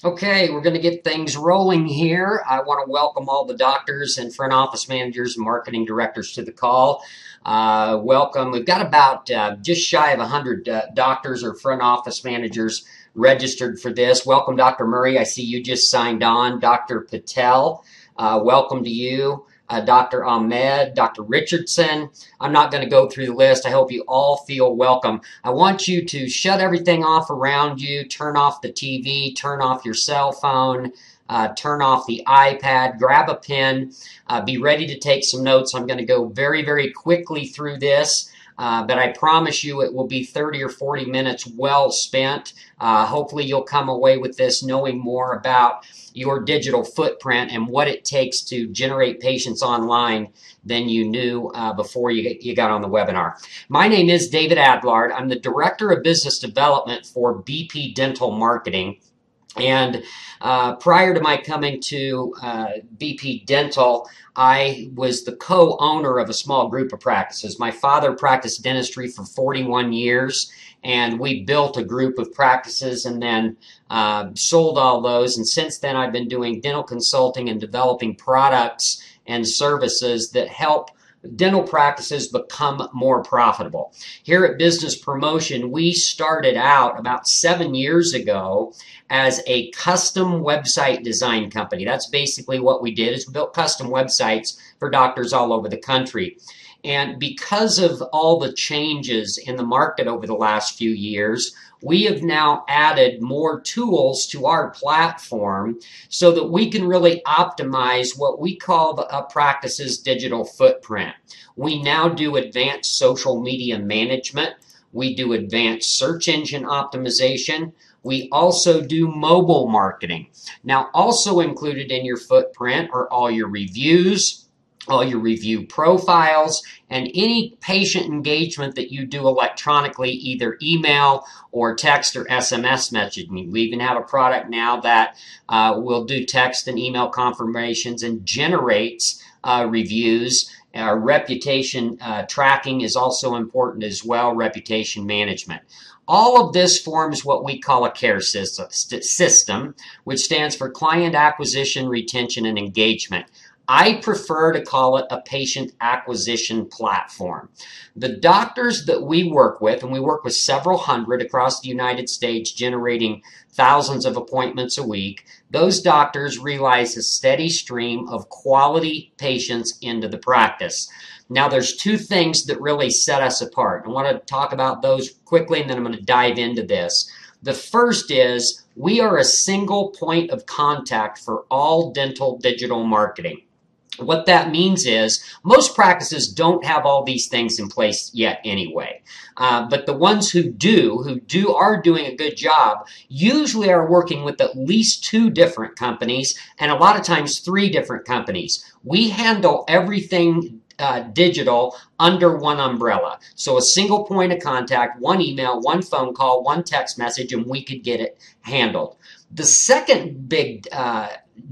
Okay, we're going to get things rolling here. I want to welcome all the doctors and front office managers and marketing directors to the call. Welcome. We've got about just shy of 100 doctors or front office managers registered for this. Welcome, Dr. Murray. I see you just signed on. Dr. Patel, welcome to you. Dr. Ahmed, Dr. Richardson. I'm not going to go through the list. I hope you all feel welcome. I want you to shut everything off around you, turn off the TV, turn off your cell phone, turn off the iPad, grab a pen, be ready to take some notes. I'm going to go very, very quickly through this. But I promise you it will be 30 or 40 minutes well spent. Hopefully you'll come away with this knowing more about your digital footprint and what it takes to generate patients online than you knew before you got on the webinar. My name is David Adlard. I'm the Director of Business Development for BP Dental Marketing. And prior to my coming to BP Dental, I was the co-owner of a small group of practices. My father practiced dentistry for 41 years, and we built a group of practices and then sold all those. And since then, I've been doing dental consulting and developing products and services that help dental practices become more profitable. Here at Business Promotion, we started out about 7 years ago as a custom website design company. That's basically what we did, is we built custom websites for doctors all over the country. And because of all the changes in the market over the last few years, we have now added more tools to our platform so that we can really optimize what we call a practice's digital footprint. We now do advanced social media management. We do advanced search engine optimization. We also do mobile marketing. Now, also included in your footprint are all your reviews, all your review profiles, and any patient engagement that you do electronically, either email or text or SMS messaging. We even have a product now that will do text and email confirmations and generates reviews. Reputation tracking is also important as well, reputation management. All of this forms what we call a CARE system, which stands for Client Acquisition, Retention, and Engagement. I prefer to call it a patient acquisition platform. The doctors that we work with, and we work with several hundred across the United States, generating thousands of appointments a week, those doctors realize a steady stream of quality patients into the practice. Now, there's two things that really set us apart. I want to talk about those quickly, and then I'm going to dive into this. The first is we are a single point of contact for all dental digital marketing. What that means is most practices don't have all these things in place yet anyway. But the ones who are doing a good job, usually are working with at least 2 different companies and a lot of times 3 different companies. We handle everything digital under one umbrella. So a single point of contact, 1 email, 1 phone call, 1 text message, and we could get it handled. The second big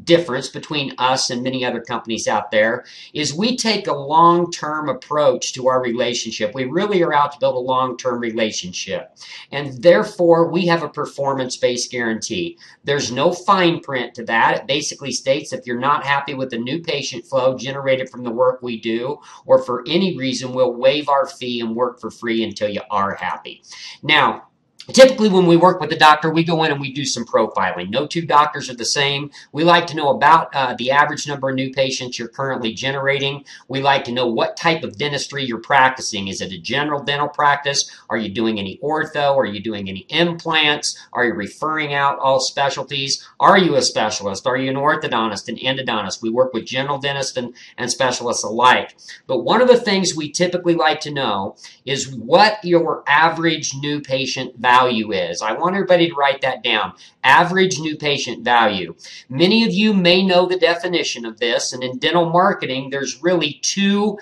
difference between us and many other companies out there is we take a long-term approach to our relationship. We really are out to build a long-term relationship. And therefore, we have a performance-based guarantee. There's no fine print to that. It basically states if you're not happy with the new patient flow generated from the work we do, or for any reason, we'll waive our fee and work for free until you are happy. Now, typically, when we work with a doctor, we go in and we do some profiling. No 2 doctors are the same. We like to know about the average number of new patients you're currently generating. We like to know what type of dentistry you're practicing. Is it a general dental practice? Are you doing any ortho? Are you doing any implants? Are you referring out all specialties? Are you a specialist? Are you an orthodontist, an endodontist? We work with general dentists and specialists alike. But one of the things we typically like to know is what your average new patient value is. I want everybody to write that down. Average new patient value. Many of you may know the definition of this, and in dental marketing, there's really 2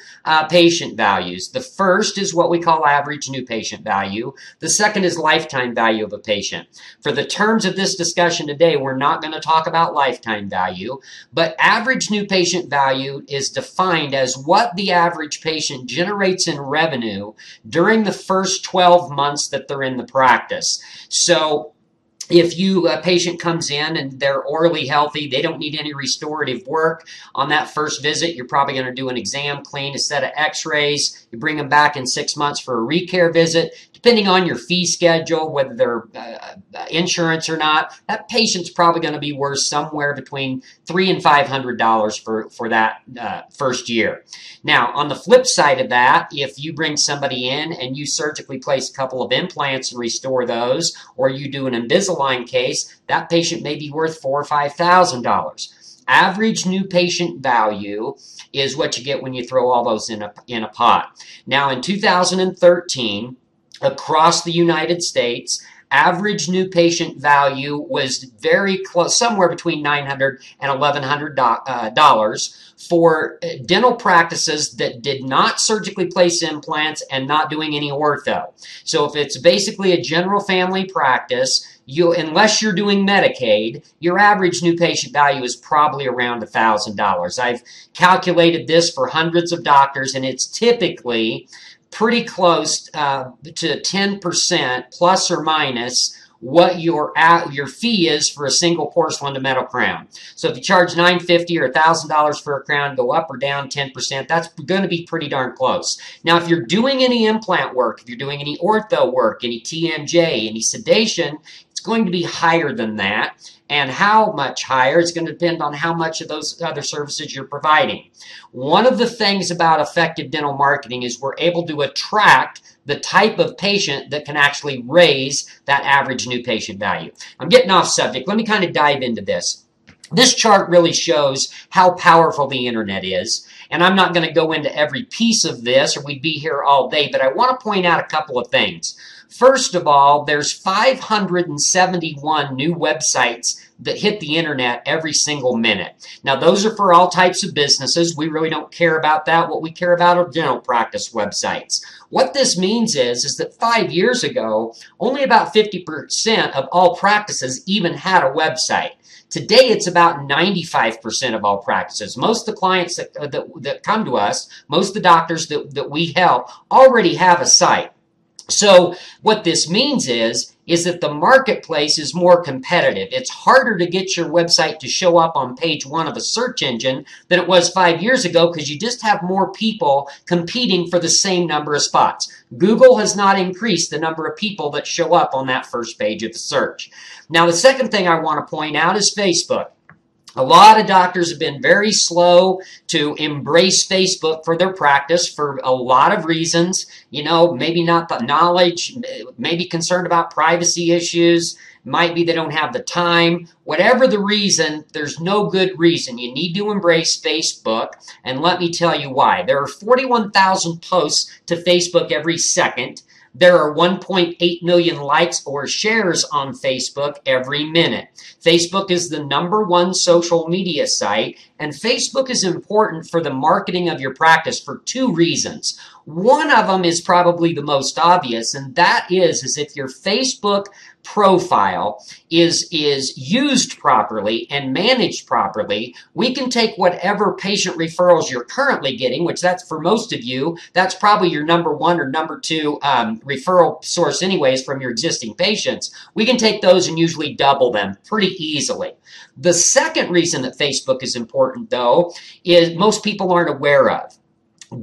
patient values. The first is what we call average new patient value. The second is lifetime value of a patient. For the terms of this discussion today, we're not going to talk about lifetime value, but average new patient value is defined as what the average patient generates in revenue during the first 12 months that they're in the practice. So if a patient comes in and they're orally healthy, they don't need any restorative work on that first visit, you're probably going to do an exam, clean, a set of x-rays. You bring them back in 6 months for a recare visit. Depending on your fee schedule, whether they're insurance or not, that patient's probably going to be worth somewhere between $300 and $500 for that first year. Now, on the flip side of that, if you bring somebody in and you surgically place a couple of implants and restore those, or you do an Invisalign case, that patient may be worth $4,000 or $5,000. Average new patient value is what you get when you throw all those in a pot. Now, in 2013, across the United States, average new patient value was very close, somewhere between $900 and $1,100 for dental practices that did not surgically place implants and not doing any ortho. So if it's basically a general family practice, unless you're doing Medicaid, your average new patient value is probably around $1,000. I've calculated this for hundreds of doctors, and it's typically pretty close to 10% plus or minus what your fee is for a single porcelain to metal crown. So if you charge $950 or $1,000 for a crown, go up or down 10%, that's going to be pretty darn close. Now, if you're doing any implant work, if you're doing any ortho work, any TMJ, any sedation, it's going to be higher than that. And how much higher is going to depend on how much of those other services you're providing. One of the things about effective dental marketing is we're able to attract the type of patient that can actually raise that average new patient value. I'm getting off subject. Let me kind of dive into this. This chart really shows how powerful the internet is. And I'm not going to go into every piece of this, or we'd be here all day, but I want to point out a couple of things. First of all, there's 571 new websites that hit the internet every single minute. Now, those are for all types of businesses. We really don't care about that. What we care about are dental practice websites. What this means is that 5 years ago, only about 50% of all practices even had a website. Today, it's about 95% of all practices. Most of the clients that come to us, most of the doctors that we help already have a site. So what this means is that the marketplace is more competitive. It's harder to get your website to show up on page 1 of a search engine than it was 5 years ago, because you just have more people competing for the same number of spots. Google has not increased the number of people that show up on that first page of the search. Now, the second thing I want to point out is Facebook. A lot of doctors have been very slow to embrace Facebook for their practice for a lot of reasons. You know, maybe not the knowledge, maybe concerned about privacy issues, might be they don't have the time. Whatever the reason, there's no good reason. You need to embrace Facebook, and let me tell you why. There are 41,000 posts to Facebook every second. There are 1.8 million likes or shares on Facebook every minute. Facebook is the #1 social media site, and Facebook is important for the marketing of your practice for 2 reasons. One of them is probably the most obvious, and that is if your Facebook profile is used properly and managed properly, we can take whatever patient referrals you're currently getting, which that's for most of you, that's probably your #1 or #2 referral source anyways from your existing patients. We can take those and usually double them pretty easily. The second reason that Facebook is important, though, is most people aren't aware of.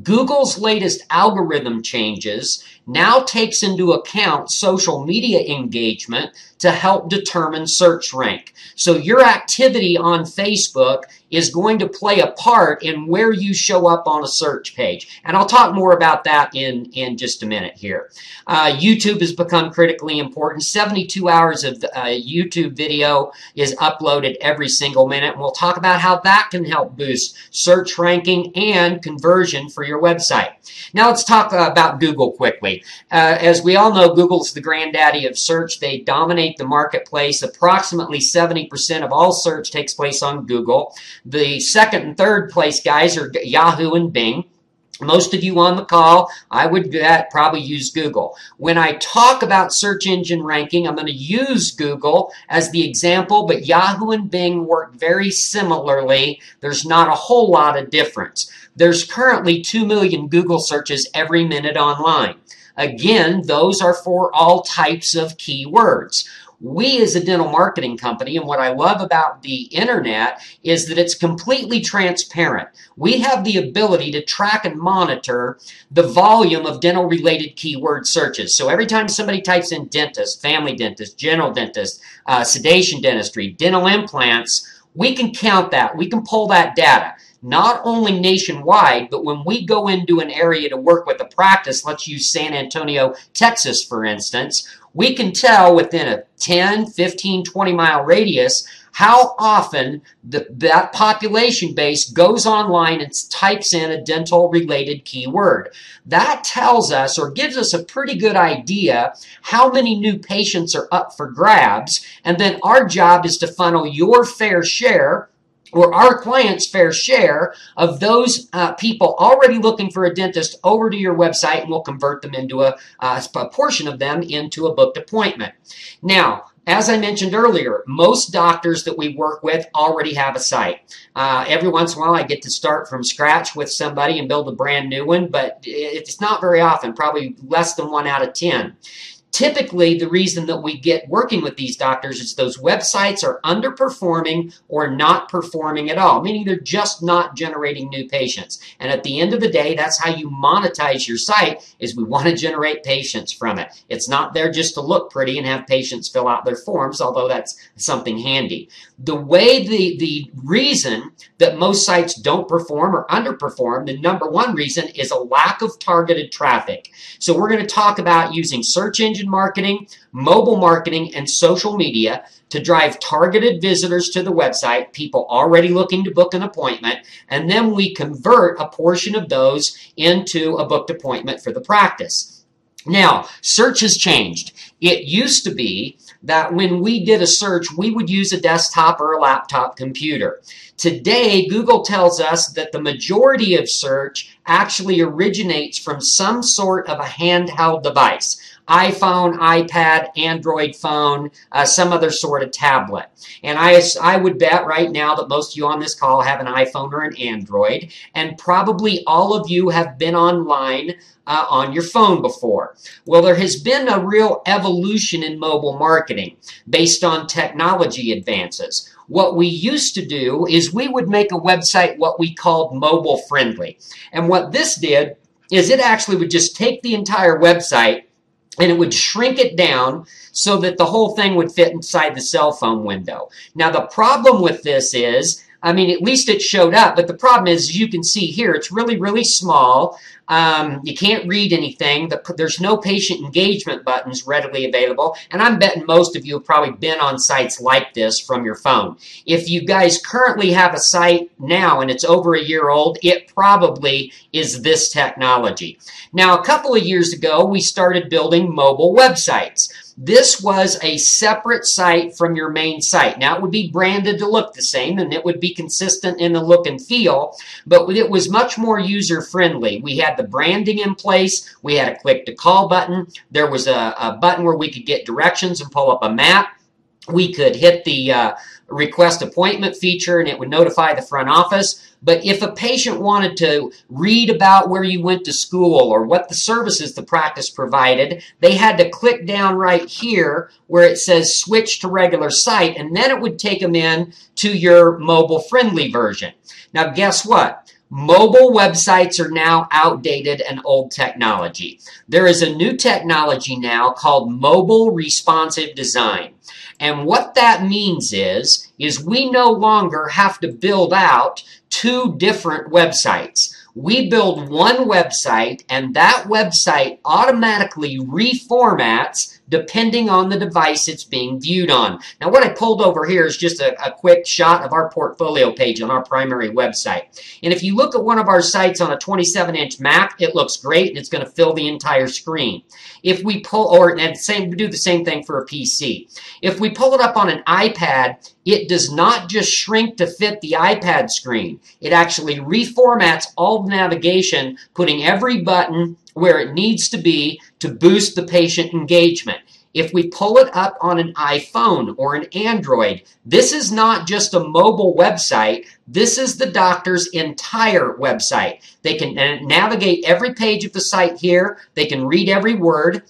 Google's latest algorithm changes now takes into account social media engagement to help determine search rank. So your activity on Facebook is going to play a part in where you show up on a search page. And I'll talk more about that in just a minute here. YouTube has become critically important. 72 hours of YouTube video is uploaded every single minute. And we'll talk about how that can help boost search ranking and conversion for your website. Now let's talk about Google quickly. As we all know, Google's the granddaddy of search. They dominate the marketplace. Approximately 70% of all search takes place on Google. The second and third place guys are Yahoo and Bing. Most of you on the call, I would probably use Google. When I talk about search engine ranking, I'm going to use Google as the example, but Yahoo and Bing work very similarly. There's not a whole lot of difference. There's currently 2 million Google searches every minute online. Again, those are for all types of keywords. We as a dental marketing company, and what I love about the internet is that it's completely transparent. We have the ability to track and monitor the volume of dental related keyword searches. So every time somebody types in dentist, family dentist, general dentist, sedation dentistry, dental implants, we can count that. We can pull that data. Not only nationwide, but when we go into an area to work with a practice, let's use San Antonio, Texas, for instance, we can tell within a 10, 15, 20-mile radius how often that population base goes online and types in a dental-related keyword. That tells us or gives us a pretty good idea how many new patients are up for grabs, and then our job is to funnel your fair share or our client's fair share of those people already looking for a dentist over to your website, and we'll convert them into a portion of them into a booked appointment. Now, as I mentioned earlier, most doctors that we work with already have a site. Every once in a while I get to start from scratch with somebody and build a brand new one, but it's not very often, probably less than 1 out of 10. Typically, the reason that we get working with these doctors is those websites are underperforming or not performing at all, meaning they're just not generating new patients. And at the end of the day, that's how you monetize your site, is we want to generate patients from it. It's not there just to look pretty and have patients fill out their forms, although that's something handy. The way the reason that most sites don't perform or underperform, the number one reason is a lack of targeted traffic. So we're going to talk about using search engine marketing, mobile marketing, and social media to drive targeted visitors to the website, people already looking to book an appointment, and then we convert a portion of those into a booked appointment for the practice. Now, search has changed. It used to be that when we did a search, we would use a desktop or a laptop computer. Today, Google tells us that the majority of search actually originates from some sort of a handheld device. iPhone, iPad, Android phone, some other sort of tablet. And I would bet right now that most of you on this call have an iPhone or an Android, and probably all of you have been online on your phone before. Well, there has been a real evolution in mobile marketing based on technology advances. What we used to do is we would make a website what we called mobile friendly. And what this did is it actually would just take the entire website and it would shrink it down so that the whole thing would fit inside the cell phone window. Now, the problem with this is, I mean, at least it showed up, but the problem is, as you can see here, it's really, really small. You can't read anything. There's no patient engagement buttons readily available, and I'm betting most of you have probably been on sites like this from your phone. If you guys currently have a site now and it's over a year old, it probably is this technology. Now, a couple of years ago, we started building mobile websites. This was a separate site from your main site. Now, it would be branded to look the same, and it would be consistent in the look and feel, but it was much more user-friendly. We had the branding in place. We had a click-to-call button. There was a button where we could get directions and pull up a map. We could hit the request appointment feature, and it would notify the front office. But if a patient wanted to read about where you went to school or what the services the practice provided, they had to click down right here where it says switch to regular site, and then it would take them in to your mobile-friendly version. Now, guess what? Mobile websites are now outdated and old technology. There is a new technology now called mobile responsive design. And what that means is we no longer have to build out two different websites. We build one website, and that website automatically reformats depending on the device it's being viewed on. Now, what I pulled over here is just a quick shot of our portfolio page on our primary website. And if you look at one of our sites on a 27-inch Mac, it looks great, and it's going to fill the entire screen. If we pull, do the same thing for a PC. If we pull it up on an iPad, it does not just shrink to fit the iPad screen. It actually reformats all the navigation, putting every button where it needs to be to boost the patient engagement. If we pull it up on an iPhone or an Android, this is not just a mobile website. This is the doctor's entire website. They can navigate every page of the site here. They can read every word.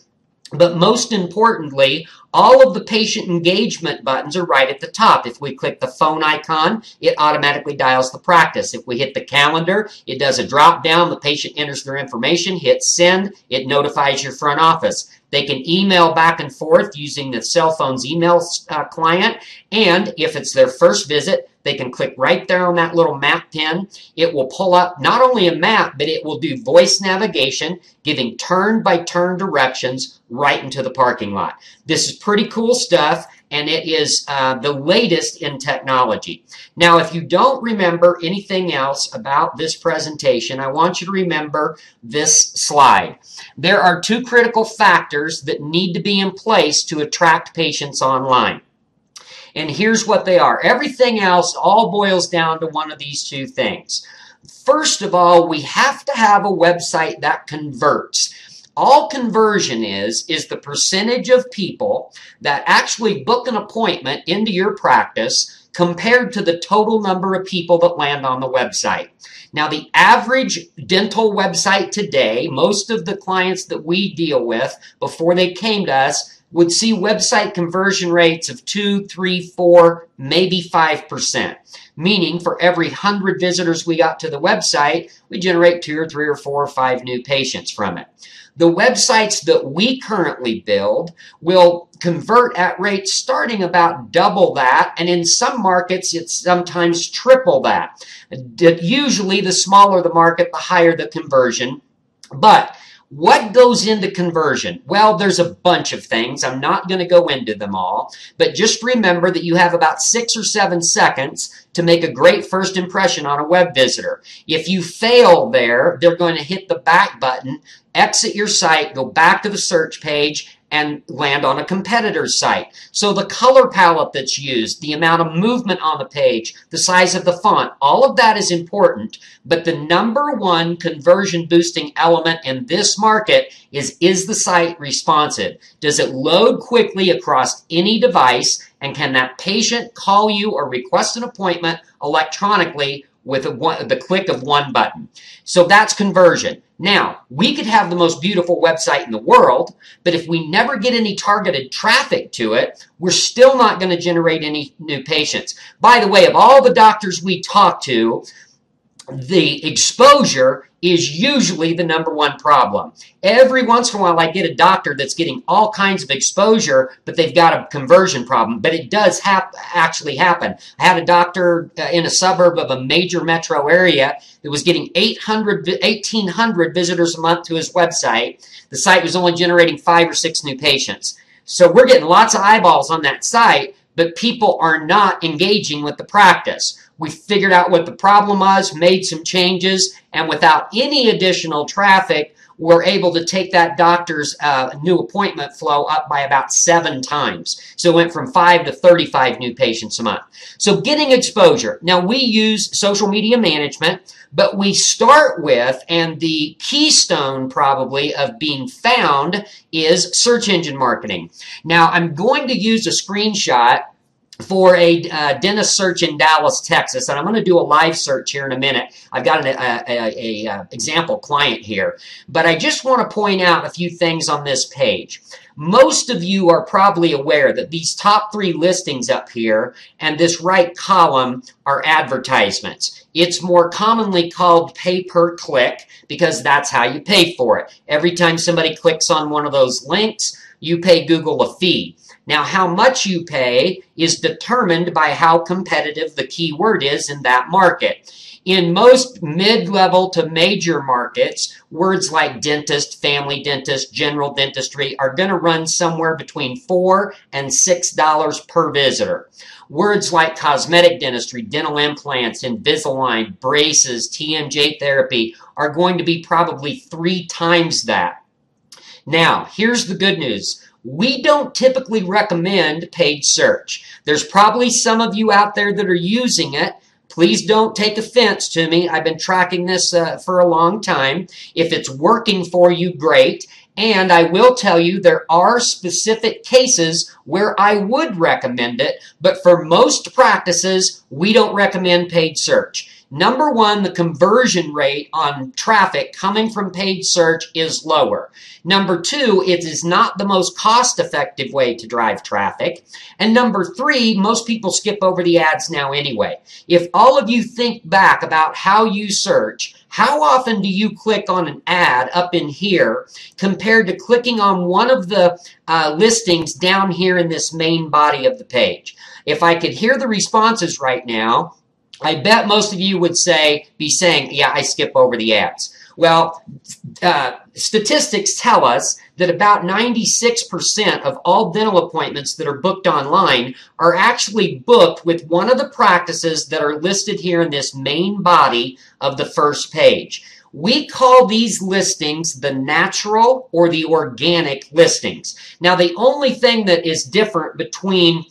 But most importantly, all of the patient engagement buttons are right at the top. If we click the phone icon, it automatically dials the practice. If we hit the calendar, it does a drop down. The patient enters their information, hits send, it notifies your front office. They can email back and forth using the cell phone's email client. And if it's their first visit, they can click right there on that little map pin. It will pull up not only a map, but it will do voice navigation, giving turn-by-turn directions right into the parking lot. This is pretty cool stuff, and it is the latest in technology. Now, if you don't remember anything else about this presentation, I want you to remember this slide. There are two critical factors that need to be in place to attract patients online. And here's what they are. Everything else all boils down to one of these two things. First of all, we have to have a website that converts. All conversion is the percentage of people that actually book an appointment into your practice compared to the total number of people that land on the website. Now, the average dental website today, most of the clients that we deal with before they came to us would see website conversion rates of 2, 3, 4, maybe 5%. Meaning for every 100 visitors we got to the website, we generate 2 or 3 or 4 or 5 new patients from it. The websites that we currently build will convert at rates starting about double that, and in some markets it's sometimes triple that. Usually the smaller the market, the higher the conversion. But what goes into conversion? Well, there's a bunch of things. I'm not going to go into them all, but just remember that you have about 6 or 7 seconds to make a great first impression on a web visitor. If you fail there, they're going to hit the back button, exit your site, go back to the search page, and land on a competitor's site. So the color palette that's used, the amount of movement on the page, the size of the font, all of that is important. But the number one conversion boosting element in this market is the site responsive? Does it load quickly across any device? And can that patient call you or request an appointment electronically with the click of one button? So that's conversion. Now, we could have the most beautiful website in the world, but if we never get any targeted traffic to it, we're still not going to generate any new patients. By the way, of all the doctors we talk to, the exposure is usually the number one problem. Every once in a while I get a doctor that's getting all kinds of exposure, but they've got a conversion problem. But it does actually happen. I had a doctor in a suburb of a major metro area that was getting 1,800 visitors a month to his website. The site was only generating 5 or 6 new patients. So we're getting lots of eyeballs on that site, but people are not engaging with the practice. We figured out what the problem was, made some changes, and without any additional traffic, we're able to take that doctor's new appointment flow up by about 7 times. So it went from 5 to 35 new patients a month. So getting exposure. Now we use social media management, but we start with, and the keystone probably of being found is search engine marketing. Now I'm going to use a screenshot for a dentist search in Dallas, Texas, and I'm going to do a live search here in a minute. I've got an example client here, but I just want to point out a few things on this page. Most of you are probably aware that these top 3 listings up here and this right column are advertisements. It's more commonly called pay per click because that's how you pay for it. Every time somebody clicks on one of those links, you pay Google a fee. Now, how much you pay is determined by how competitive the keyword is in that market. In most mid-level to major markets, words like dentist, family dentist, general dentistry are going to run somewhere between $4 and $6 per visitor. Words like cosmetic dentistry, dental implants, Invisalign, braces, TMJ therapy are going to be probably 3 times that. Now, here's the good news. We don't typically recommend paid search. There's probably some of you out there that are using it. Please don't take offense to me. I've been tracking this for a long time. If it's working for you, great. And I will tell you there are specific cases where I would recommend it, but for most practices, we don't recommend paid search. Number one, the conversion rate on traffic coming from paid search is lower. Number two, it is not the most cost-effective way to drive traffic. And number three, most people skip over the ads now anyway. If all of you think back about how you search, how often do you click on an ad up in here compared to clicking on one of the listings down here in this main body of the page? If I could hear the responses right now, I bet most of you would be saying, yeah, I skip over the ads. Well, statistics tell us that about 96% of all dental appointments that are booked online are actually booked with one of the practices that are listed here in this main body of the first page. We call these listings the natural or the organic listings. Now, the only thing that is different between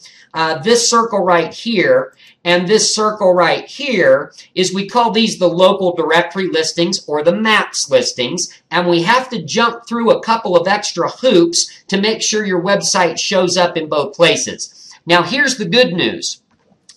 this circle right here and this circle right here is we call these the local directory listings or the MAPS listings, and we have to jump through a couple of extra hoops to make sure your website shows up in both places. Now, here's the good news.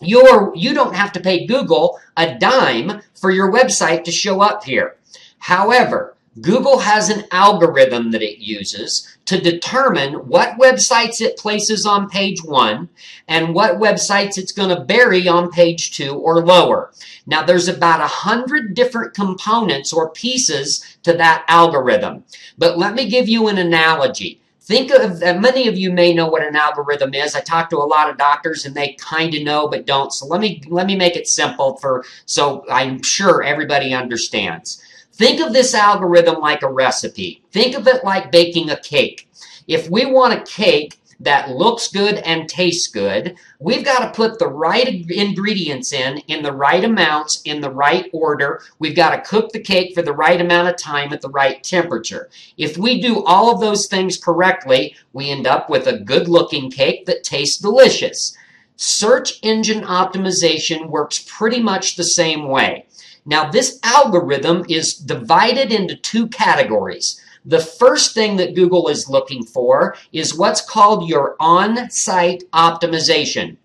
You don't have to pay Google a dime for your website to show up here. However, Google has an algorithm that it uses to determine what websites it places on page 1 and what websites it's going to bury on page 2 or lower. Now, there's about 100 different components or pieces to that algorithm. But let me give you an analogy. Think of, many of you may know what an algorithm is. I talk to a lot of doctors and they kind of know but don't. So let me make it simple so I'm sure everybody understands. Think of this algorithm like a recipe. Think of it like baking a cake. If we want a cake that looks good and tastes good, we've got to put the right ingredients in the right amounts, in the right order. We've got to cook the cake for the right amount of time at the right temperature. If we do all of those things correctly, we end up with a good-looking cake that tastes delicious. Search engine optimization works pretty much the same way. Now, this algorithm is divided into two categories. The first thing that Google is looking for is what's called your on-site optimization.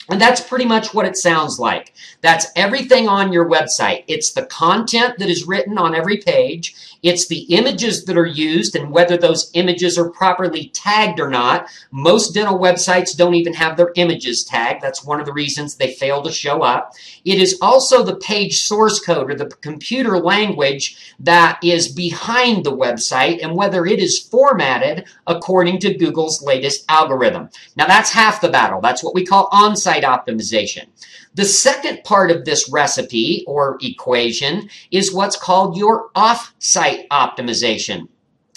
And that's pretty much what it sounds like. That's everything on your website. It's the content that is written on every page. It's the images that are used and whether those images are properly tagged or not. Most dental websites don't even have their images tagged. That's one of the reasons they fail to show up. It is also the page source code or the computer language that is behind the website and whether it is formatted according to Google's latest algorithm. Now, that's half the battle. That's what we call on-site optimization. The second part of this recipe or equation is what's called your off-site optimization.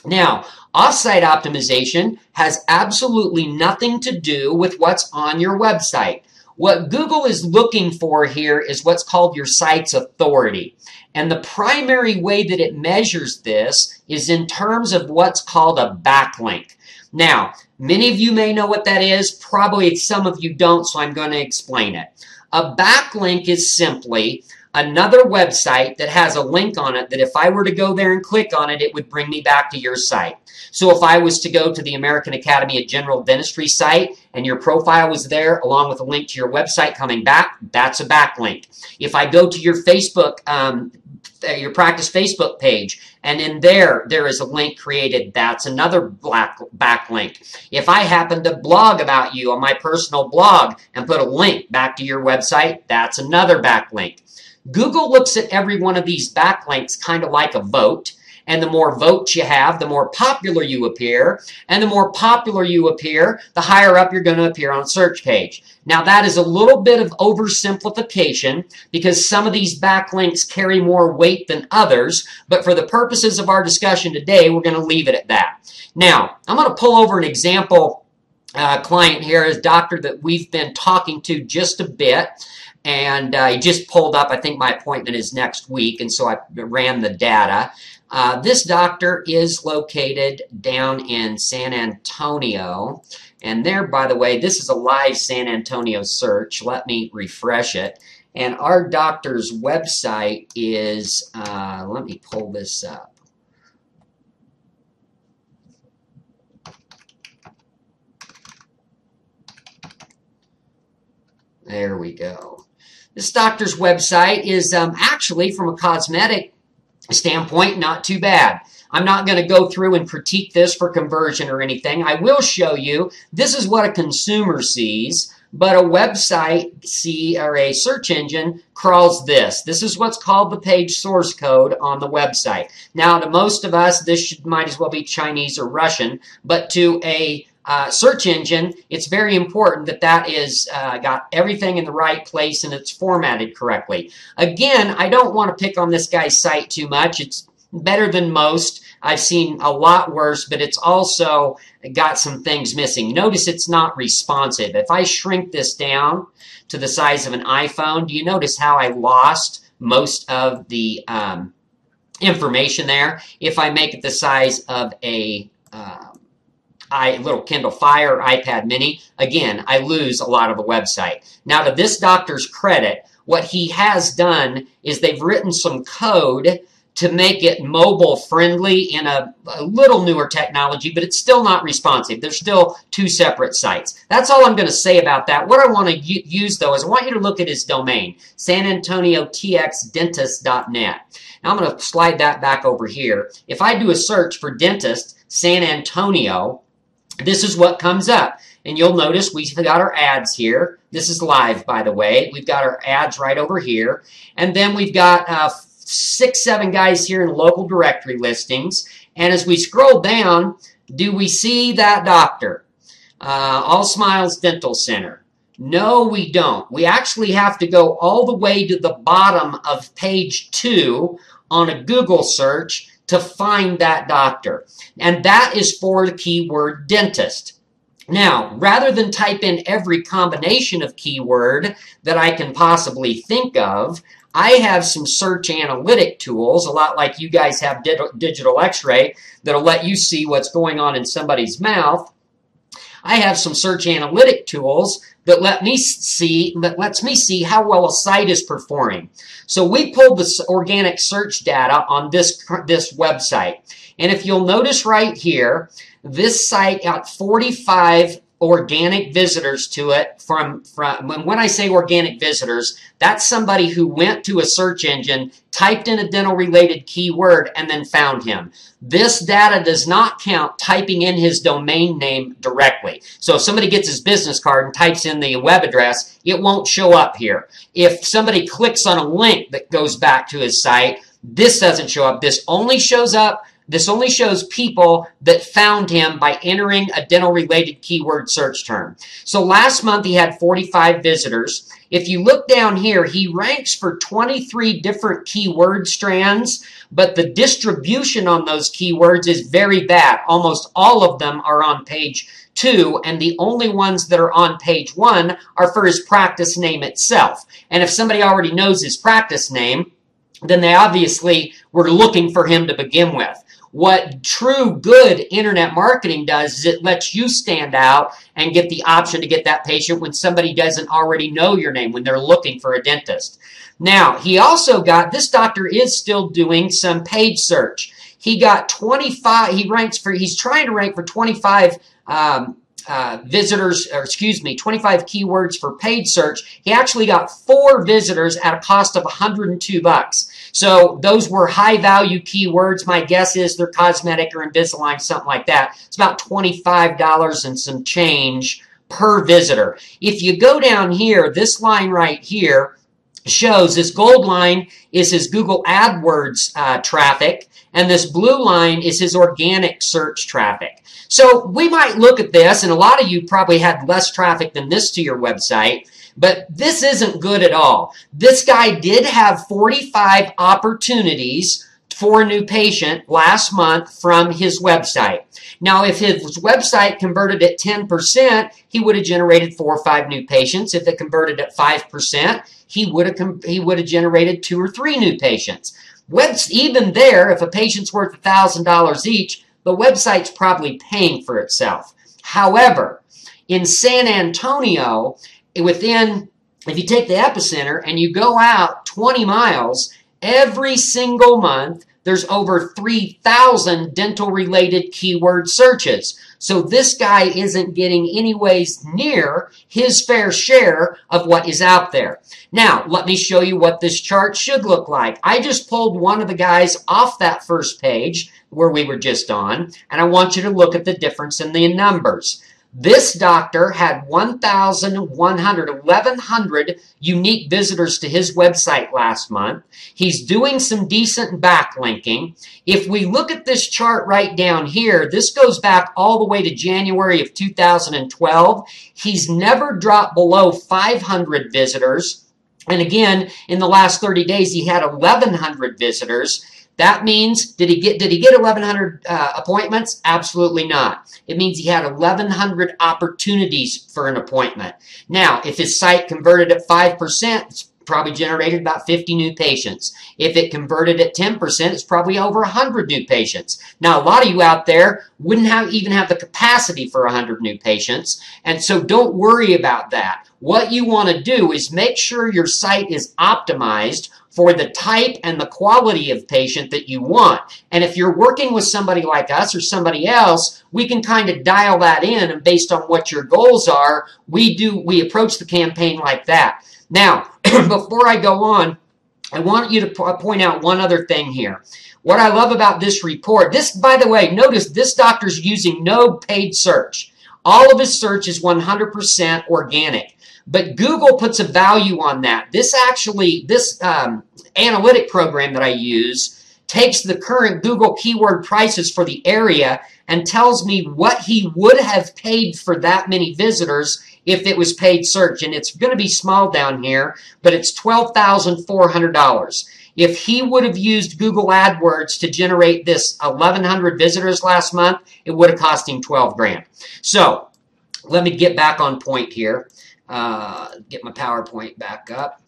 Now, off-site optimization has absolutely nothing to do with what's on your website. What Google is looking for here is what's called your site's authority. And the primary way that it measures this is in terms of what's called a backlink. Now, many of you may know what that is. Probably some of you don't, so I'm going to explain it. A backlink is simply another website that has a link on it that if I were to go there and click on it, it would bring me back to your site. So if I was to go to the American Academy of General Dentistry site and your profile was there along with a link to your website coming back, that's a backlink. If I go to your Facebook, your practice Facebook page, and in there is a link created, that's another backlink. If I happen to blog about you on my personal blog and put a link back to your website, that's another backlink. Google looks at every one of these backlinks kind of like a vote. And the more votes you have, the more popular you appear. And the more popular you appear, the higher up you're going to appear on a search page. Now, that is a little bit of oversimplification because some of these backlinks carry more weight than others. But for the purposes of our discussion today, we're going to leave it at that. Now, I'm going to pull over an example client here, a doctor that we've been talking to just a bit. And he just pulled up, I think my appointment is next week, and so I ran the data. This doctor is located down in San Antonio. And there, by the way, this is a live San Antonio search. Let me refresh it. And our doctor's website is, let me pull this up. There we go. This doctor's website is actually, from a cosmetic standpoint, not too bad. I'm not going to go through and critique this for conversion or anything. I will show you this is what a consumer sees, but a website or a search engine crawls this. This is what's called the page source code on the website. Now, to most of us, this might as well be Chinese or Russian, but to a search engine, it's very important that that is got everything in the right place and it's formatted correctly. Again, I don't want to pick on this guy's site too much. It's better than most. I've seen a lot worse, but it's also got some things missing. Notice it's not responsive. If I shrink this down to the size of an iPhone, do you notice how I lost most of the information there? If I make it the size of a little Kindle Fire or iPad mini, again, I lose a lot of the website. Now, to this doctor's credit, what he has done is they've written some code to make it mobile friendly in a little newer technology, but it's still not responsive. There's still two separate sites. That's all I'm going to say about that. What I want to use, though, is I want you to look at his domain, sanantoniotxdentist.net. Now, I'm going to slide that back over here. If I do a search for dentist, San Antonio, this is what comes up. And you'll notice we've got our ads here. This is live, by the way. We've got our ads right over here. And then we've got 6, 7 guys here in local directory listings. And as we scroll down, do we see that doctor? All Smiles Dental Center. No, we don't. We actually have to go all the way to the bottom of page 2 on a Google search to find that doctor. And that is for the keyword dentist. Now, rather than type in every combination of keyword that I can possibly think of, I have some search analytic tools, a lot like you guys have digital x-ray, that'll let you see what's going on in somebody's mouth. I have some search analytic tools that lets me see how well a site is performing. So we pulled the organic search data on this website. And if you'll notice right here, this site got 45 organic visitors to it when I say organic visitors, that's somebody who went to a search engine, typed in a dental related keyword, and then found him. This data does not count typing in his domain name directly. So if somebody gets his business card and types in the web address, it won't show up here. If somebody clicks on a link that goes back to his site, this doesn't show up. This only shows people that found him by entering a dental-related keyword search term. So last month he had 45 visitors. If you look down here, he ranks for 23 different keyword strands, but the distribution on those keywords is very bad. Almost all of them are on page 2, and the only ones that are on page 1 are for his practice name itself. And if somebody already knows his practice name, then they obviously were looking for him to begin with. What true good internet marketing does is it lets you stand out and get the option to get that patient when somebody doesn't already know your name, when they're looking for a dentist. Now, he also got, this doctor is still doing some page search. He got 25, he's trying to rank for 25 visitors, or excuse me, 25 keywords for paid search. He actually got 4 visitors at a cost of $102. So those were high value keywords. My guess is they're cosmetic or Invisalign, something like that. It's about $25 and some change per visitor. If you go down here, this line right here shows this gold line is his Google AdWords traffic, and this blue line is his organic search traffic. So we might look at this, and a lot of you probably had less traffic than this to your website, but this isn't good at all. This guy did have 45 opportunities for a new patient last month from his website. Now, if his website converted at 10%, he would have generated 4 or 5 new patients. If it converted at 5%, he would have generated 2 or 3 new patients. Even there, if a patient's worth $1,000 each, the website's probably paying for itself. However, in San Antonio, if you take the epicenter and you go out 20 miles, every single month, there's over 3,000 dental-related keyword searches. So this guy isn't getting anyways near his fair share of what is out there. Now, let me show you what this chart should look like. I just pulled one of the guys off that first page where we were just on, and I want you to look at the difference in the numbers. This doctor had 1,100 unique visitors to his website last month. He's doing some decent backlinking. If we look at this chart right down here, this goes back all the way to January of 2012. He's never dropped below 500 visitors. And again, in the last 30 days, he had 1,100 visitors. That means, did he get 1,100 appointments? Absolutely not. It means he had 1,100 opportunities for an appointment. Now, if his site converted at 5%, it's probably generated about 50 new patients. If it converted at 10%, it's probably over 100 new patients. Now, a lot of you out there wouldn't even have the capacity for 100 new patients, and so don't worry about that. What you want to do is make sure your site is optimized for the type and the quality of patient that you want. And if you're working with somebody like us or somebody else, we can kind of dial that in, and based on what your goals are, we approach the campaign like that. Now, before I go on, I want you to point out one other thing here. What I love about this report, this, by the way, notice this doctor's using no paid search. All of his search is 100% organic. But Google puts a value on that. This analytic program that I use takes the current Google keyword prices for the area and tells me what he would have paid for that many visitors if it was paid search. And it's going to be small down here, but it's $12,400. If he would have used Google AdWords to generate this 1,100 visitors last month, it would have cost him 12 grand. So let me get back on point here. Get my PowerPoint back up.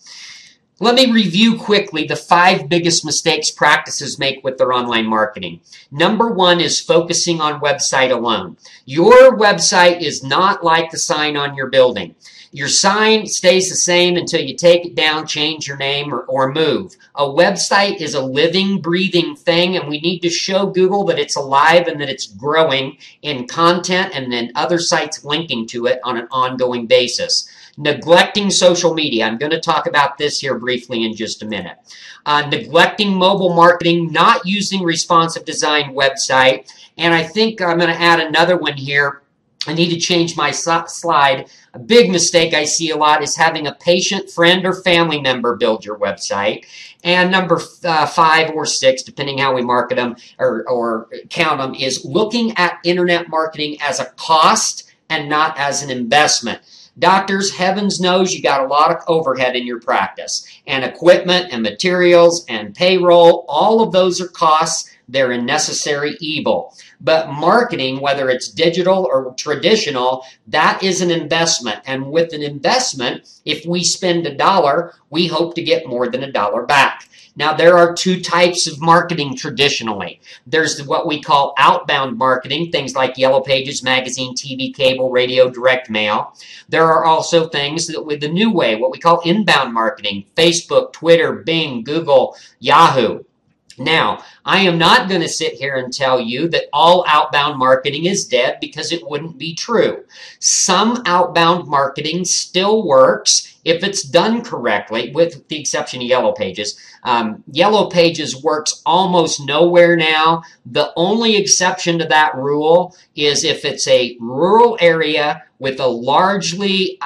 Let me review quickly the 5 biggest mistakes practices make with their online marketing. Number 1 is focusing on website alone. Your website is not like the sign on your building. Your sign stays the same until you take it down, change your name, or move. A website is a living, breathing thing, and we need to show Google that it's alive and that it's growing in content and then other sites linking to it on an ongoing basis. Neglecting social media. I'm going to talk about this here briefly in just a minute. Neglecting mobile marketing, not using responsive design website, and I think I'm going to add another one here. I need to change my slide. A big mistake I see a lot is having a patient, friend, or family member build your website. And number 5 or 6, depending how we market them or count them, is looking at internet marketing as a cost and not as an investment. Doctors, heavens knows you got a lot of overhead in your practice. And equipment and materials and payroll, all of those are costs. They're a necessary evil. But marketing, whether it's digital or traditional, that is an investment. And with an investment, if we spend $1, we hope to get more than $1 back. Now, there are 2 types of marketing traditionally. There's what we call outbound marketing, things like Yellow Pages, magazine, TV, cable, radio, direct mail. There are also things that with the new way, what we call inbound marketing, Facebook, Twitter, Bing, Google, Yahoo. Now, I am not going to sit here and tell you that all outbound marketing is dead because it wouldn't be true. Some outbound marketing still works if it's done correctly, with the exception of Yellow Pages. Yellow Pages works almost nowhere now. The only exception to that rule is if it's a rural area with a largely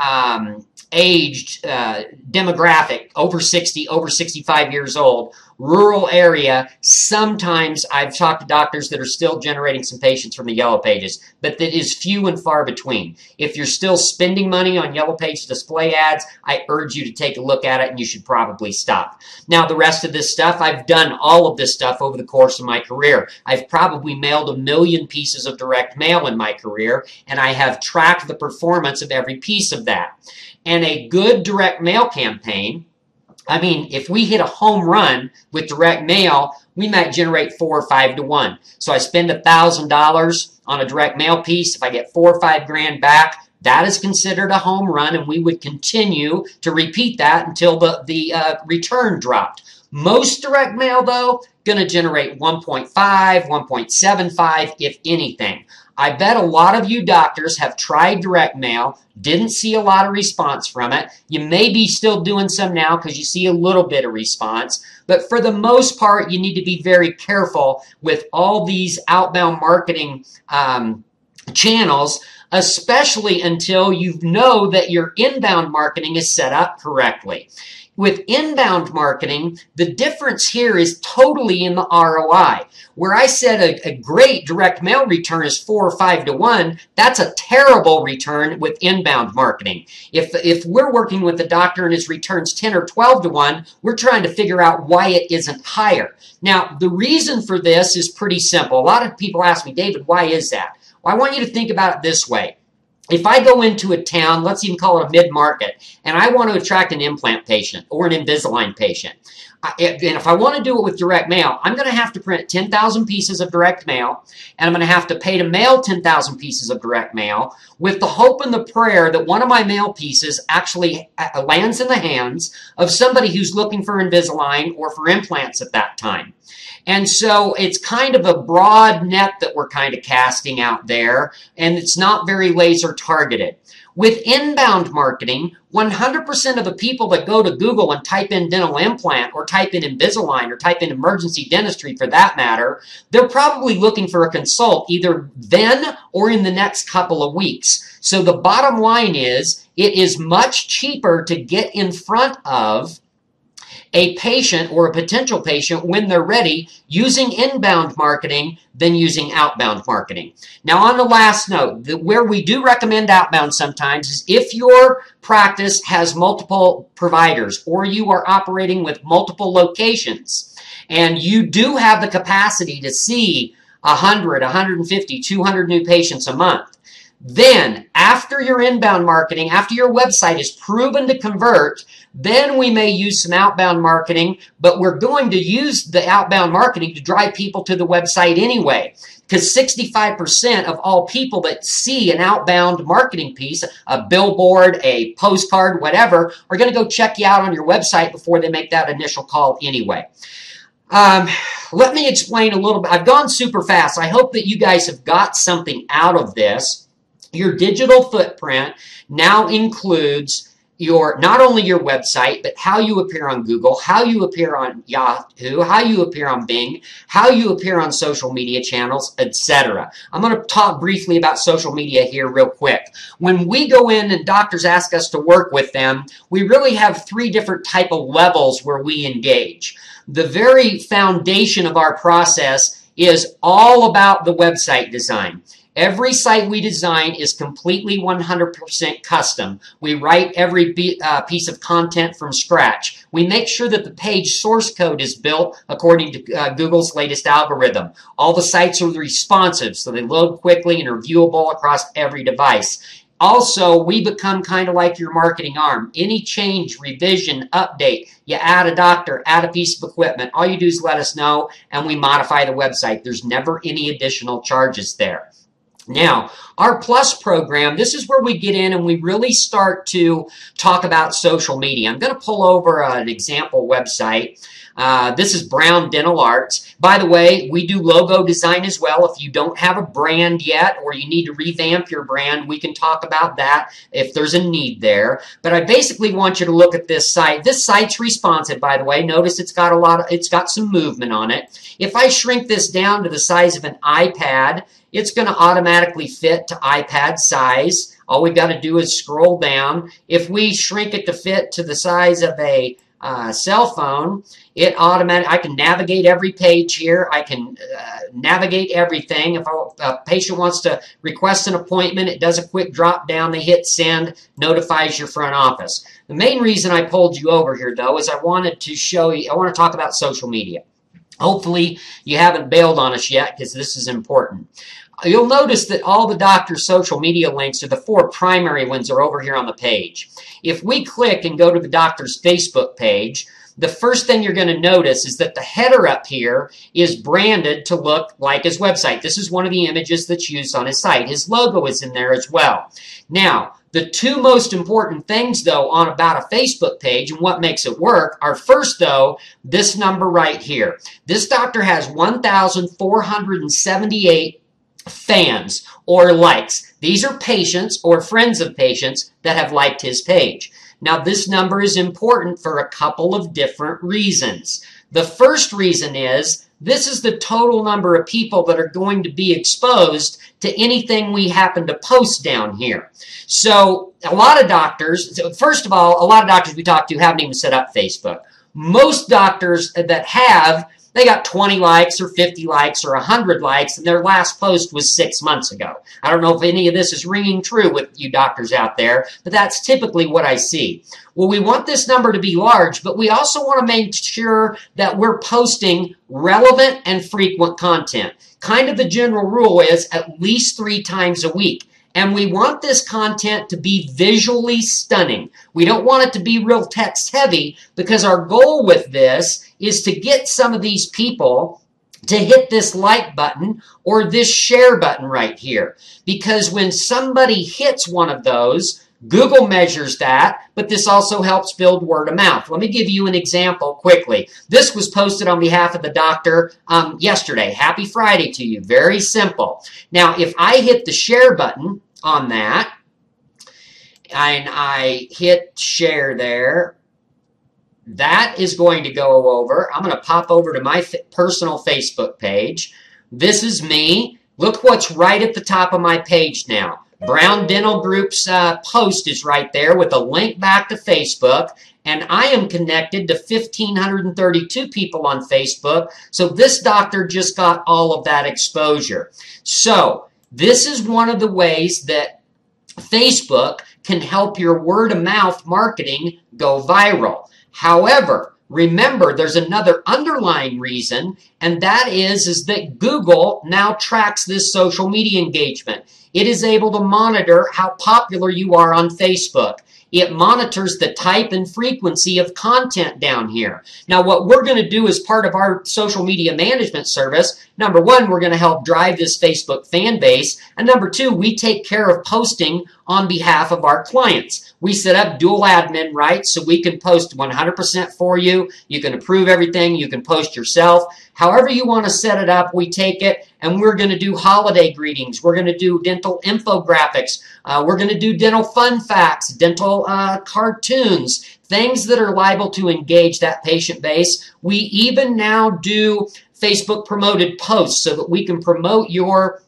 aged demographic, over 60, over 65 years old, rural area. Sometimes I've talked to doctors that are still generating some patients from the Yellow Pages, but that is few and far between. If you're still spending money on Yellow Page display ads, I urge you to take a look at it, and you should probably stop. Now, the rest of this stuff, I've done all of this stuff over the course of my career. I've probably mailed 1 million pieces of direct mail in my career, and I have tracked the performance of every piece of that. And a good direct mail campaign, I mean, if we hit a home run with direct mail, we might generate 4 or 5 to 1. So I spend $1,000 on a direct mail piece. If I get 4 or 5 grand back, that is considered a home run, and we would continue to repeat that until the return dropped. Most direct mail, though, going to generate 1.5, 1.75, if anything. I bet a lot of you doctors have tried direct mail, didn't see a lot of response from it. You may be still doing some now because you see a little bit of response. But for the most part, you need to be very careful with all these outbound marketing channels, especially until you know that your inbound marketing is set up correctly. With inbound marketing, the difference here is totally in the ROI. Where I said a great direct mail return is 4 or 5 to 1, that's a terrible return with inbound marketing. If we're working with a doctor and his return's 10 or 12 to 1, we're trying to figure out why it isn't higher. Now, the reason for this is pretty simple. A lot of people ask me, David, why is that? Well, I want you to think about it this way. If I go into a town, let's even call it a mid-market, and I want to attract an implant patient or an Invisalign patient, and if I want to do it with direct mail, I'm going to have to print 10,000 pieces of direct mail, and I'm going to have to pay to mail 10,000 pieces of direct mail with the hope and the prayer that one of my mail pieces actually lands in the hands of somebody who's looking for Invisalign or for implants at that time. And so it's kind of a broad net that we're kind of casting out there, and it's not very laser targeted. With inbound marketing, 100% of the people that go to Google and type in dental implant or type in Invisalign or type in emergency dentistry for that matter, they're probably looking for a consult either then or in the next couple of weeks. So the bottom line is, it is much cheaper to get in front of a patient or a potential patient when they're ready using inbound marketing than using outbound marketing. Now, on the last note, where we do recommend outbound sometimes is if your practice has multiple providers or you are operating with multiple locations and you do have the capacity to see 100, 150, 200 new patients a month. Then, after your inbound marketing, after your website is proven to convert, then we may use some outbound marketing, but we're going to use the outbound marketing to drive people to the website anyway. Because 65% of all people that see an outbound marketing piece, a billboard, a postcard, whatever, are going to go check you out on your website before they make that initial call anyway. Let me explain a little bit. I've gone super fast. I hope that you guys have got something out of this. Your digital footprint now includes not only your website, but how you appear on Google, how you appear on Yahoo, how you appear on Bing, how you appear on social media channels, etc. I'm going to talk briefly about social media here real quick. When we go in and doctors ask us to work with them, we really have 3 different type of levels where we engage. The very foundation of our process is all about the website design. Every site we design is completely 100% custom. We write every piece of content from scratch. We make sure that the page source code is built according to Google's latest algorithm. All the sites are responsive, so they load quickly and are viewable across every device. Also, we become kind of like your marketing arm. Any change, revision, update, you add a doctor, add a piece of equipment, all you do is let us know and we modify the website. There's never any additional charges there. Now, our Plus program, this is where we get in and we really start to talk about social media. I'm going to pull over an example website. This is Brown Dental Arts. By the way, we do logo design as well. If you don't have a brand yet or you need to revamp your brand, we can talk about that if there's a need there. But I basically want you to look at this site. This site's responsive, by the way. Notice it's got some movement on it. If I shrink this down to the size of an iPad, it's going to automatically fit to iPad size. All we've got to do is scroll down. If we shrink it to fit to the size of a cell phone, I can navigate every page here. I can navigate everything. If a patient wants to request an appointment, it does a quick drop down. They hit send, notifies your front office. The main reason I pulled you over here, though, is I wanted to show you, I want to talk about social media. Hopefully, you haven't bailed on us yet because this is important. You'll notice that all the doctor's social media links are the 4 primary ones are over here on the page. If we click and go to the doctor's Facebook page, the first thing you're going to notice is that the header up here is branded to look like his website. This is one of the images that's used on his site. His logo is in there as well. Now, the 2 most important things, though, on about a Facebook page and what makes it work are first, though, this number right here. This doctor has 1,478 fans or likes. These are patients or friends of patients that have liked his page. Now, this number is important for a couple of different reasons. The first reason is this is the total number of people that are going to be exposed to anything we happen to post down here. So a lot of doctors, first of all, a lot of doctors we talk to haven't even set up Facebook. Most doctors that have, they got 20 likes or 50 likes or 100 likes, and their last post was 6 months ago. I don't know if any of this is ringing true with you doctors out there, but that's typically what I see. Well, we want this number to be large, but we also want to make sure that we're posting relevant and frequent content. Kind of the general rule is at least 3 times a week. And we want this content to be visually stunning. We don't want it to be real text heavy, because our goal with this is to get some of these people to hit this like button or this share button right here. Because when somebody hits one of those, Google measures that, but this also helps build word of mouth. Let me give you an example quickly. This was posted on behalf of the doctor yesterday. Happy Friday to you. Very simple. Now, if I hit the share button on that, and I hit share there, that is going to go over. I'm going to pop over to my personal Facebook page. This is me. Look what's right at the top of my page now. Brown Dental Group's post is right there with a link back to Facebook, and I am connected to 1,532 people on Facebook, so this doctor just got all of that exposure. So this is one of the ways that Facebook can help your word-of-mouth marketing go viral. However, remember, there's another underlying reason, and that is that Google now tracks this social media engagement. It is able to monitor how popular you are on Facebook. It monitors the type and frequency of content down here. Now, what we're going to do as part of our social media management service, number one, we're going to help drive this Facebook fan base. And number two, we take care of posting on behalf of our clients. We set up dual admin rights so we can post 100% for you. You can approve everything. You can post yourself. However you want to set it up, we take it, and we're going to do holiday greetings. We're going to do dental infographics. We're going to do dental fun facts, dental cartoons, things that are liable to engage that patient base. We even now do Facebook promoted posts so that we can promote your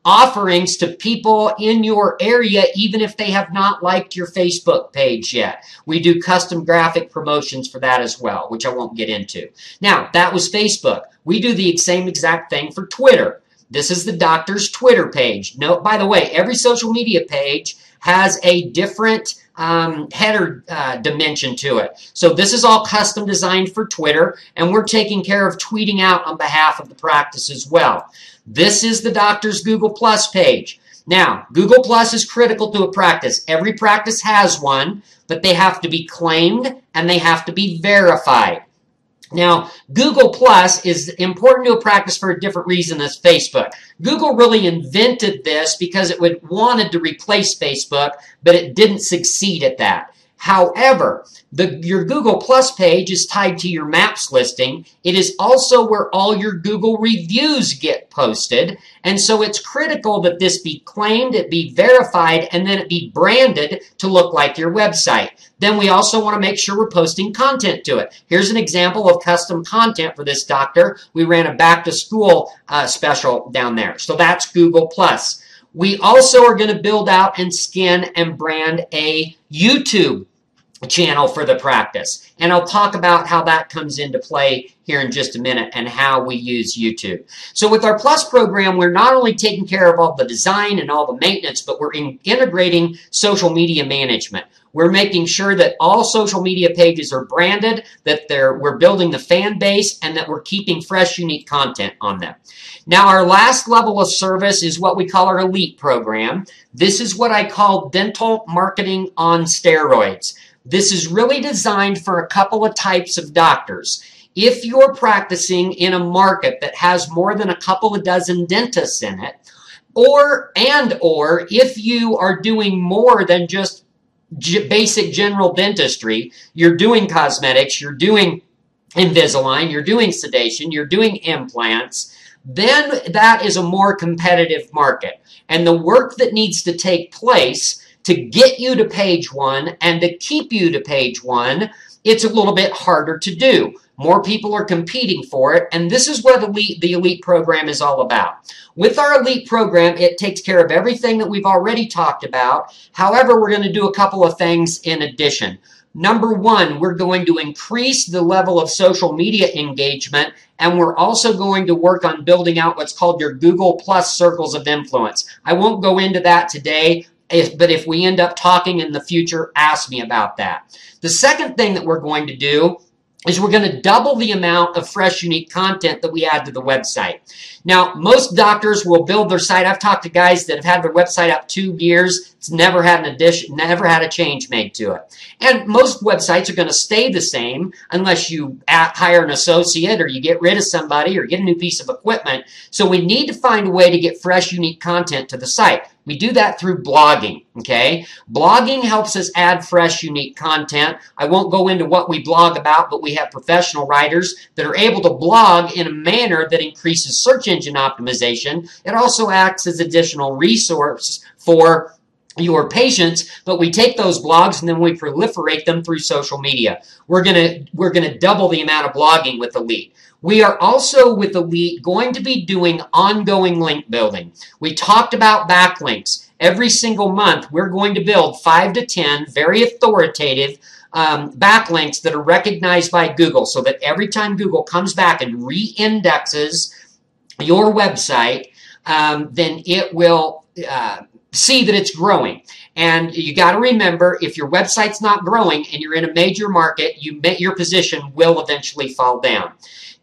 offerings to people in your area, even if they have not liked your Facebook page yet. We do custom graphic promotions for that as well, which I won't get into. Now, that was Facebook. We do the same exact thing for Twitter. This is the doctor's Twitter page. No, by the way, every social media page has a different header dimension to it. So this is all custom designed for Twitter, and we're taking care of tweeting out on behalf of the practice as well. This is the doctor's Google Plus page. Now, Google Plus is critical to a practice. Every practice has one, but they have to be claimed and they have to be verified. Now, Google Plus is important to a practice for a different reason than Facebook. Google really invented this because it wanted to replace Facebook, but it didn't succeed at that. However, your Google Plus page is tied to your Maps listing. It is also where all your Google reviews get posted. And so it's critical that this be claimed, it be verified, and then it be branded to look like your website. Then we also want to make sure we're posting content to it. Here's an example of custom content for this doctor. We ran a back to school special down there. So that's Google Plus. We also are going to build out and skin and brand a YouTube channel for the practice. And I'll talk about how that comes into play here in just a minute and how we use YouTube. So with our Plus program, we're not only taking care of all the design and all the maintenance, but we're integrating social media management. We're making sure that all social media pages are branded, that we're building the fan base, and that we're keeping fresh, unique content on them. Now, our last level of service is what we call our Elite program. This is what I call dental marketing on steroids. This is really designed for a couple of types of doctors. If you're practicing in a market that has more than a couple of dozen dentists in it, or if you are doing more than just basic general dentistry, you're doing cosmetics, you're doing Invisalign, you're doing sedation, you're doing implants, then that is a more competitive market. And the work that needs to take place to get you to page one and to keep you to page one, it's a little bit harder to do. More people are competing for it, and this is what the Elite program is all about. With our Elite program, it takes care of everything that we've already talked about. However, we're going to do a couple of things in addition. Number one, we're going to increase the level of social media engagement, and we're also going to work on building out what's called your Google Plus circles of influence. I won't go into that today, but if we end up talking in the future, ask me about that. The second thing that we're going to do is we're going to double the amount of fresh, unique content that we add to the website. Now, most doctors will build their site. I've talked to guys that have had their website up 2 years. It's never had an addition, never had a change made to it. And most websites are going to stay the same unless you hire an associate or you get rid of somebody or get a new piece of equipment. So we need to find a way to get fresh, unique content to the site. We do that through blogging, okay? Blogging helps us add fresh, unique content. I won't go into what we blog about, but we have professional writers that are able to blog in a manner that increases search engine optimization. It also acts as additional resource for your patients, but we take those blogs and then we proliferate them through social media. We're gonna double the amount of blogging with Elite. We are also, with Elite, going to be doing ongoing link building. We talked about backlinks. Every single month, we're going to build 5 to 10 very authoritative backlinks that are recognized by Google, so that every time Google comes back and re-indexes your website, then it will see that it's growing. And you got to remember, if your website's not growing and you're in a major market, your position will eventually fall down.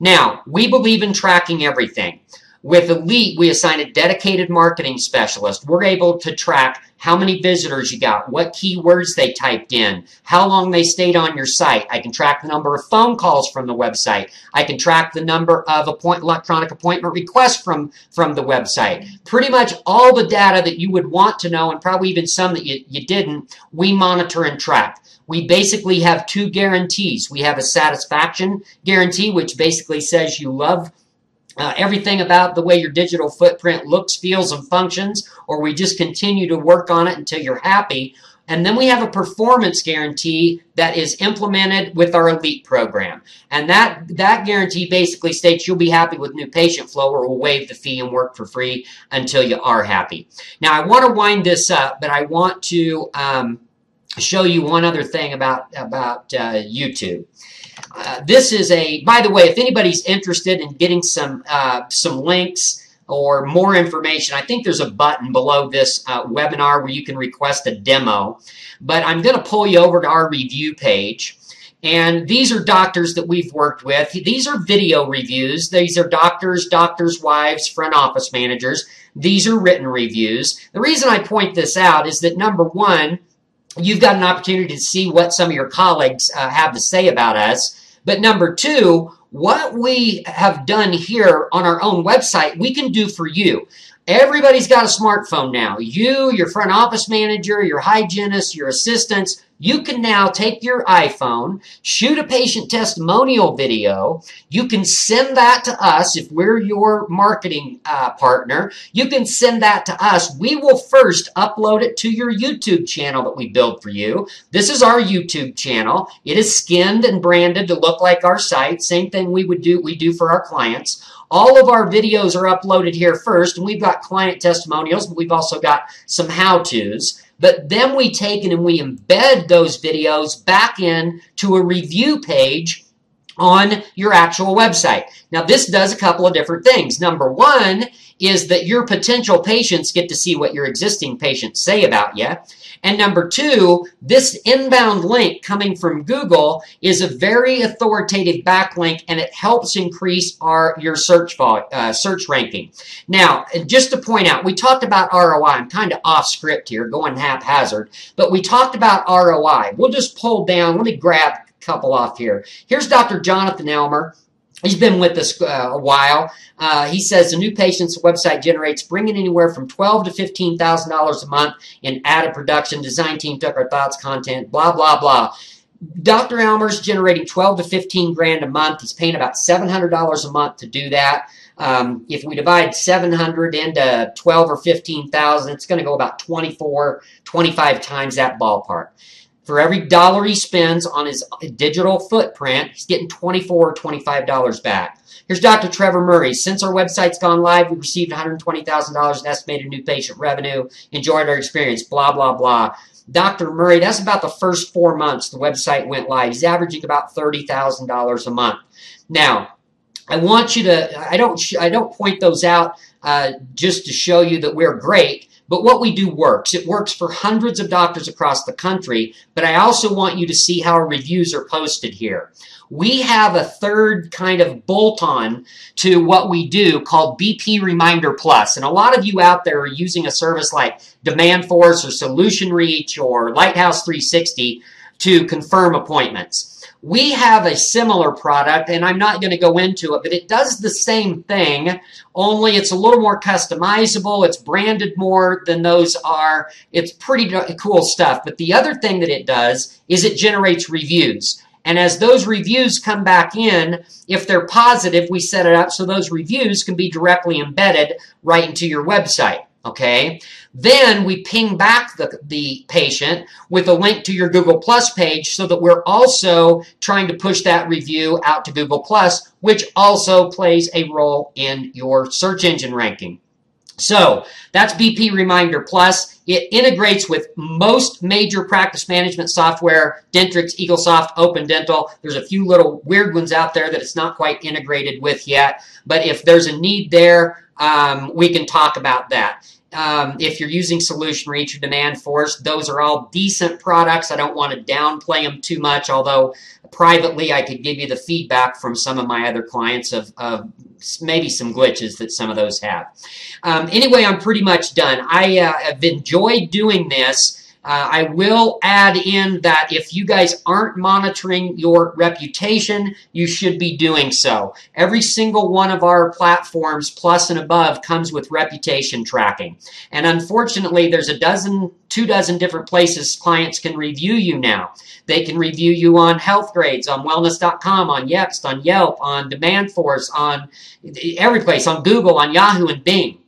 Now, we believe in tracking everything. With Elite, we assign a dedicated marketing specialist. We're able to track how many visitors you got, what keywords they typed in, how long they stayed on your site. I can track the number of phone calls from the website. I can track the number of electronic appointment requests from the website. Pretty much all the data that you would want to know, and probably even some that you didn't, we monitor and track. We basically have 2 guarantees. We have a satisfaction guarantee, which basically says you love everything about the way your digital footprint looks, feels, and functions, or we just continue to work on it until you're happy. And then we have a performance guarantee that is implemented with our Elite program. And that guarantee basically states you'll be happy with new patient flow, or we'll waive the fee and work for free until you are happy. Now, I want to wind this up, but I want to show you one other thing about YouTube. This is by the way, if anybody's interested in getting some links or more information, I think there's a button below this webinar where you can request a demo. But I'm going to pull you over to our review page. And these are doctors that we've worked with. These are video reviews. These are doctors, doctors' wives, front office managers. These are written reviews. The reason I point this out is that, number one, you've got an opportunity to see what some of your colleagues have to say about us. But number two, what we have done here on our own website, we can do for you. Everybody's got a smartphone now. You, your front office manager, your hygienist, your assistants, you can now take your iPhone, shoot a patient testimonial video. You can send that to us if we're your marketing partner. You can send that to us. We will first upload it to your YouTube channel that we build for you. This is our YouTube channel. It is skinned and branded to look like our site. Same thing we do for our clients. All of our videos are uploaded here first, and we've got client testimonials, but we've also got some how-tos. But then we take and we embed those videos back in to a review page on your actual website. Now, this does a couple of different things. Number one is that your potential patients get to see what your existing patients say about you. And number two, this inbound link coming from Google is a very authoritative backlink, and it helps increase your search ranking. Now, just to point out, we talked about ROI. I'm kind of off script here, going haphazard, but we talked about ROI. We'll just pull down. Let me grab a couple off here. Here's Dr. Jonathan Elmer. He's been with us a while. He says the new patient's website generates bringing anywhere from $12,000 to $15,000 a month in added production. Design team took our thoughts, content, blah, blah, blah. Dr. Almer's generating 12 to 15 grand a month. He's paying about $700 a month to do that. If we divide 700 into 12 or 15,000, it's going to go about 24, 25 times that ballpark. For every dollar he spends on his digital footprint, he's getting $24 or $25 back. Here's Dr. Trevor Murray. Since our website's gone live, we've received $120,000 in estimated new patient revenue. Enjoyed our experience, blah, blah, blah. Dr. Murray, that's about the first 4 months the website went live. He's averaging about $30,000 a month. Now, I want you to, I don't point those out just to show you that we're great, but what we do works. It works for hundreds of doctors across the country, but I also want you to see how our reviews are posted here. We have a third kind of bolt-on to what we do called BP Reminder Plus. And a lot of you out there are using a service like DemandForce or Solution Reach or Lighthouse 360 to confirm appointments. We have a similar product, and I'm not going to go into it, but it does the same thing, only it's a little more customizable. It's branded more than those are. It's pretty cool stuff. But the other thing that it does is it generates reviews. And as those reviews come back in, if they're positive, we set it up so those reviews can be directly embedded right into your website. Okay? Then we ping back the patient with a link to your Google Plus page so that we're also trying to push that review out to Google Plus, which also plays a role in your search engine ranking. So that's BP Reminder Plus. It integrates with most major practice management software, Dentrix, Eaglesoft, Open Dental. There's a few little weird ones out there that it's not quite integrated with yet. But if there's a need there, we can talk about that. If you're using Solution Reach or DemandForce, those are all decent products. I don't want to downplay them too much, although privately I could give you the feedback from some of my other clients of maybe some glitches that some of those have. Anyway, I'm pretty much done. I have enjoyed doing this. I will add in that if you guys aren't monitoring your reputation, you should be doing so. Every single one of our platforms, Plus and above, comes with reputation tracking. And unfortunately, there's 2 dozen different places clients can review you now. They can review you on Healthgrades, on Wellness.com, on Yext, on Yelp, on DemandForce, on every place, on Google, on Yahoo, and Bing.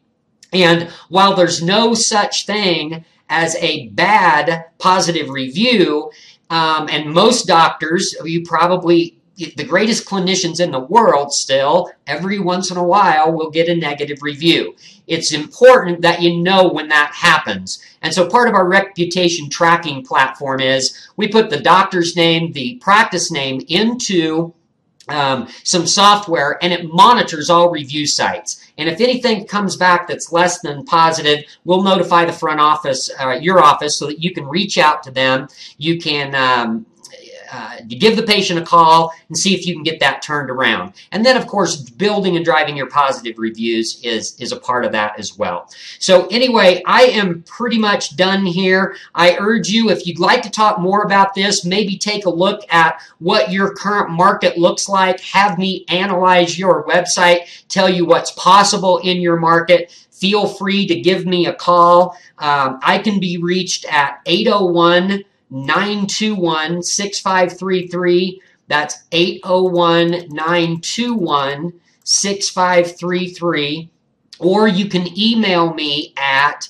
And while there's no such thing as a bad positive review, and most doctors, you probably, the greatest clinicians in the world still, every once in a while will get a negative review. It's important that you know when that happens. And so part of our reputation tracking platform is we put the doctor's name, the practice name into some software, and it monitors all review sites. And if anything comes back that's less than positive, we'll notify the front office, your office, so that you can reach out to them. You can give the patient a call and see if you can get that turned around. And then, of course, building and driving your positive reviews is a part of that as well. So anyway, I am pretty much done here. I urge you, if you'd like to talk more about this, maybe take a look at what your current market looks like. Have me analyze your website, tell you what's possible in your market. Feel free to give me a call. I can be reached at 801-921-6533. That's 801-921-6533. Or you can email me at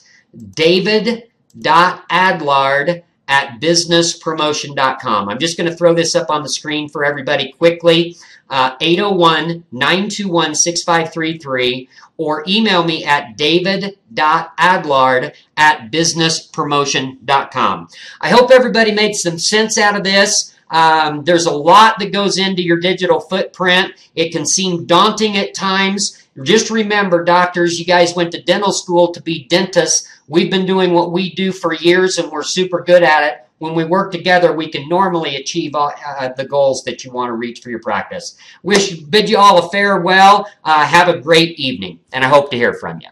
david.adlard@businesspromotion.com. I'm just going to throw this up on the screen for everybody quickly. 801-921-6533, or email me at david.adlard@businesspromotion.com. I hope everybody made some sense out of this. There's a lot that goes into your digital footprint. It can seem daunting at times. Just remember, doctors, you guys went to dental school to be dentists. We've been doing what we do for years, and we're super good at it. When we work together, we can normally achieve the goals that you want to reach for your practice. Bid you all a farewell. Have a great evening, and I hope to hear from you.